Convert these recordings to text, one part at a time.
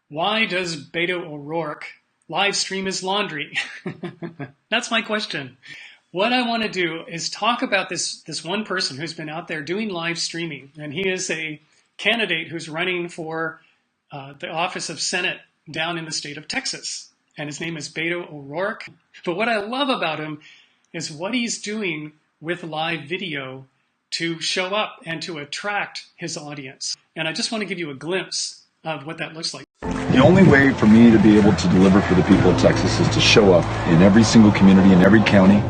Why does Beto O'Rourke live stream his laundry? That's my question. What I want to do is talk about this one person who's been out there doing live streaming, and he is a candidate who's running for the office of Senate down in the state of Texas, and his name is Beto O'Rourke. But what I love about him is what he's doing with live video to show up and to attract his audience. And I just want to give you a glimpse of what that looks like. The only way for me to be able to deliver for the people of Texas is to show up in every single community, in every county,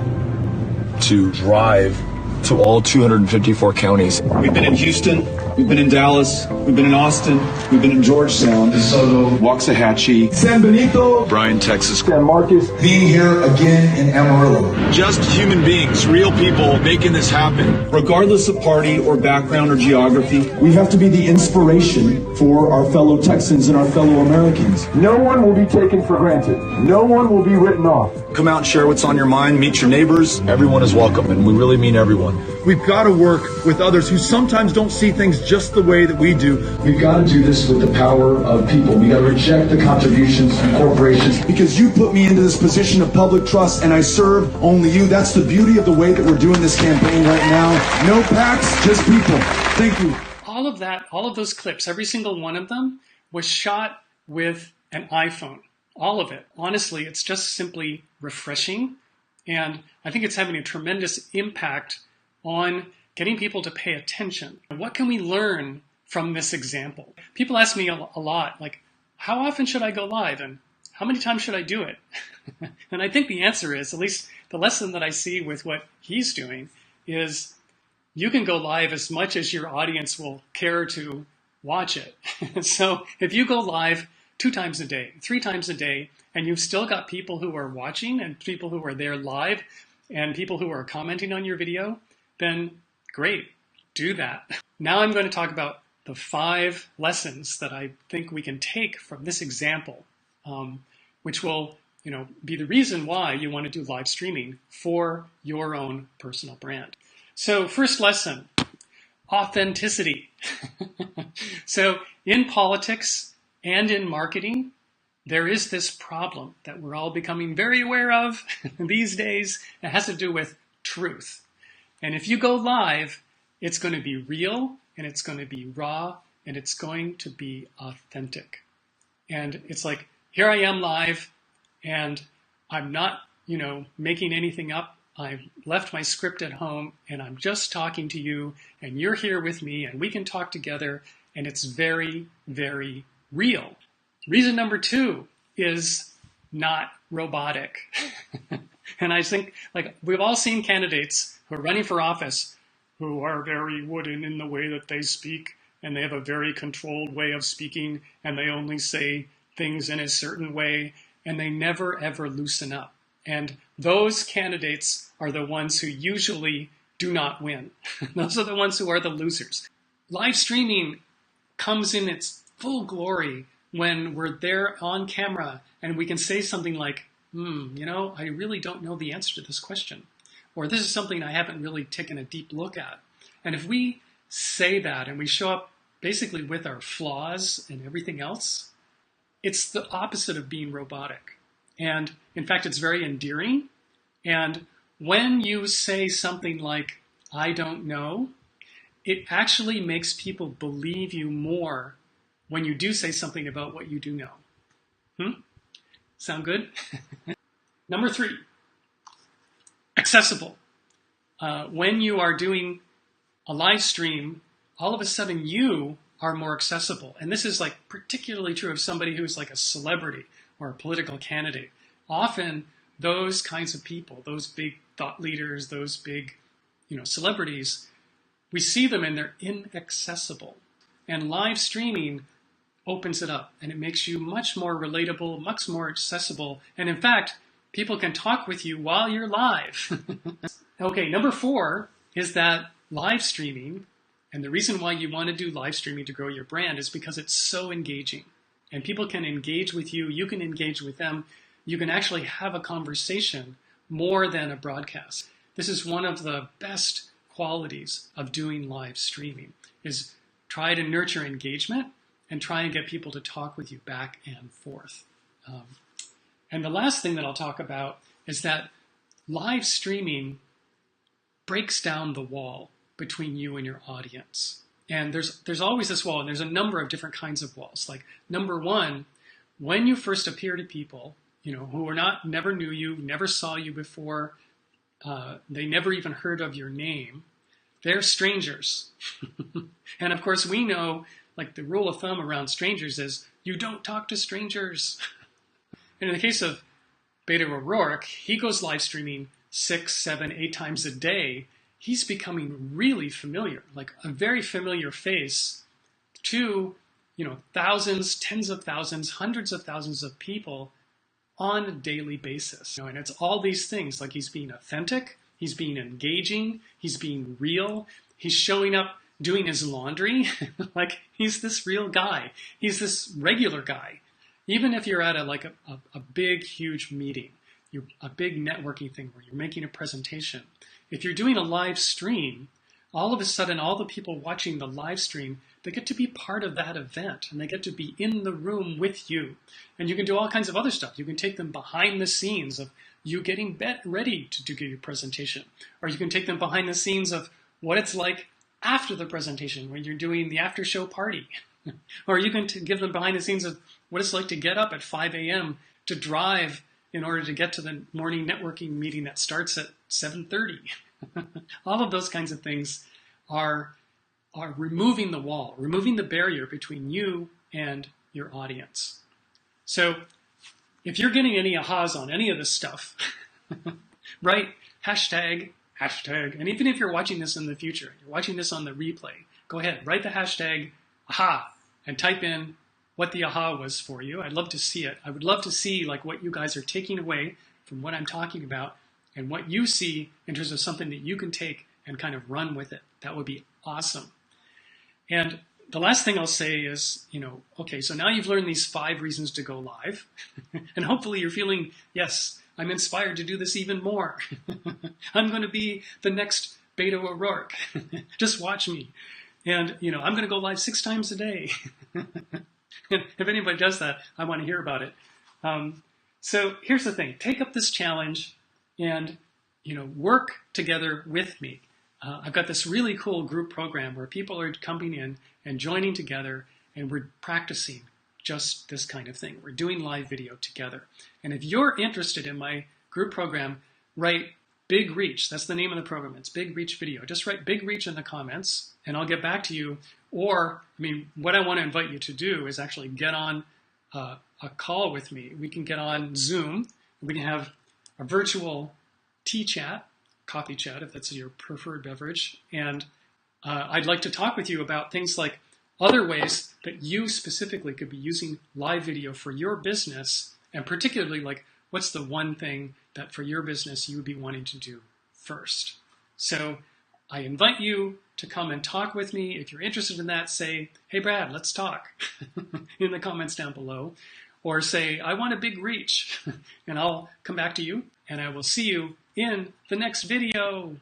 to drive to all 254 counties. We've been in Houston, we've been in Dallas, we've been in Austin, we've been in Georgetown, DeSoto, Waxahachie, San Benito, Bryan, Texas, San Marcos, being here again in Amarillo. just human beings, real people making this happen. Regardless of party or background or geography, we have to be the inspiration for our fellow Texans and our fellow Americans. No one will be taken for granted. No one will be written off. Come out and share what's on your mind, meet your neighbors. Everyone is welcome, and we really mean everyone. We've got to work with others who sometimes don't see things just the way that we do. We've got to do this with the power of people. We got to reject the contributions from corporations. Because you put me into this position of public trust and I serve only you. That's the beauty of the way that we're doing this campaign right now. No PACs, just people. Thank you. All of that, all of those clips, every single one of them was shot with an iPhone. All of it. Honestly, it's just simply refreshing. And I think it's having a tremendous impact on getting people to pay attention. What can we learn from this example? People ask me a lot, like, how often should I go live? And how many times should I do it? And I think the answer is, at least the lesson that I see with what he's doing, is you can go live as much as your audience will care to watch it. So if you go live 2 times a day, 3 times a day, and you've still got people who are watching and people who are there live and people who are commenting on your video, then great, do that. Now I'm going to talk about the 5 lessons that I think we can take from this example, which will, be the reason why you want to do live streaming for your own personal brand. So first lesson, authenticity. So in politics and in marketing, there is this problem that we're all becoming very aware of these days. It has to do with truth. And if you go live, it's going to be real, and it's going to be raw, and it's going to be authentic. And it's like, here I am live, and I'm not, making anything up. I've left my script at home, and I'm just talking to you, and you're here with me, and we can talk together, and it's very, very real. Reason number 2 is not robotic. And I think, we've all seen candidates who are running for office who are very wooden in the way that they speak, and they have a very controlled way of speaking, and they only say things in a certain way, and they never, ever loosen up. And those candidates are the ones who usually do not win. Those are the ones who are the losers. Live streaming comes in its full glory when we're there on camera and we can say something like, I really don't know the answer to this question. Or this is something I haven't really taken a deep look at. And if we say that and we show up basically with our flaws and everything else, it's the opposite of being robotic. And in fact, it's very endearing. And when you say something like, I don't know, it actually makes people believe you more when you do say something about what you do know. Sound good? Number 3, accessible. When you are doing a live stream, all of a sudden you are more accessible. And this is particularly true of somebody who's like a celebrity or a political candidate. Often those kinds of people, those big thought leaders, those big, celebrities, we see them and they're inaccessible. And live streaming opens it up and it makes you much more relatable, much more accessible. And in fact, people can talk with you while you're live. Okay, number 4 is that live streaming, and the reason why you want to do live streaming to grow your brand is because it's so engaging. And people can engage with you, you can engage with them, you can actually have a conversation more than a broadcast. This is one of the best qualities of doing live streaming, is try to nurture engagement and try and get people to talk with you back and forth. And the last thing that I'll talk about is that live streaming breaks down the wall between you and your audience. And there's always this wall, and there's a number of different kinds of walls. Like, number one, when you first appear to people, who never knew you, never saw you before, they never even heard of your name, they're strangers. And of course, we know, like, the rule of thumb around strangers is you don't talk to strangers. And in the case of Beto O'Rourke, he goes live streaming 6, 7, 8 times a day. He's becoming really familiar, like a very familiar face to, thousands, tens of thousands, hundreds of thousands of people on a daily basis. And it's all these things, like he's being authentic, he's being engaging, he's being real, he's showing up doing his laundry, like he's this real guy, he's this regular guy. Even if you're at a big, huge meeting, a big networking thing where you're making a presentation, if you're doing a live stream, all of a sudden, all the people watching the live stream, they get to be part of that event, and they get to be in the room with you. And you can do all kinds of other stuff. You can take them behind the scenes of you getting ready to do your presentation. Or you can take them behind the scenes of what it's like after the presentation when you're doing the after show party. Or you can give them behind the scenes of what it's like to get up at 5 a.m. to drive in order to get to the morning networking meeting that starts at 7:30. All of those kinds of things are removing the wall, removing the barrier between you and your audience. So if you're getting any ahas on any of this stuff, write hashtag, and even if you're watching this in the future, you're watching this on the replay, go ahead, write the hashtag aha and type in what the aha was for you. I'd love to see it. I would love to see like what you guys are taking away from what I'm talking about and what you see in terms of something that you can take and kind of run with it. That would be awesome. And the last thing I'll say is, okay, so now you've learned these 5 reasons to go live. And hopefully you're feeling, yes, I'm inspired to do this even more. I'm going to be the next Beto O'Rourke. Just watch me. And, I'm going to go live 6 times a day. And if anybody does that, I want to hear about it. So here's the thing. Take up this challenge and, work together with me. I've got this really cool group program where people are coming in and joining together, and we're practicing just this kind of thing. We're doing live video together. And if you're interested in my group program, write Big Reach. That's the name of the program. It's Big Reach Video. Just write Big Reach in the comments, and I'll get back to you. Or, what I want to invite you to do is actually get on a call with me. We can get on Zoom. We can have a virtual tea chat, coffee chat, if that's your preferred beverage. And I'd like to talk with you about things like other ways that you specifically could be using live video for your business, and particularly like what's the one thing that for your business you would be wanting to do first. So I invite you to come and talk with me. If you're interested in that, say, hey, Brad, let's talk in the comments down below. Or say, I want a big reach. And I'll come back to you, and I will see you in the next video.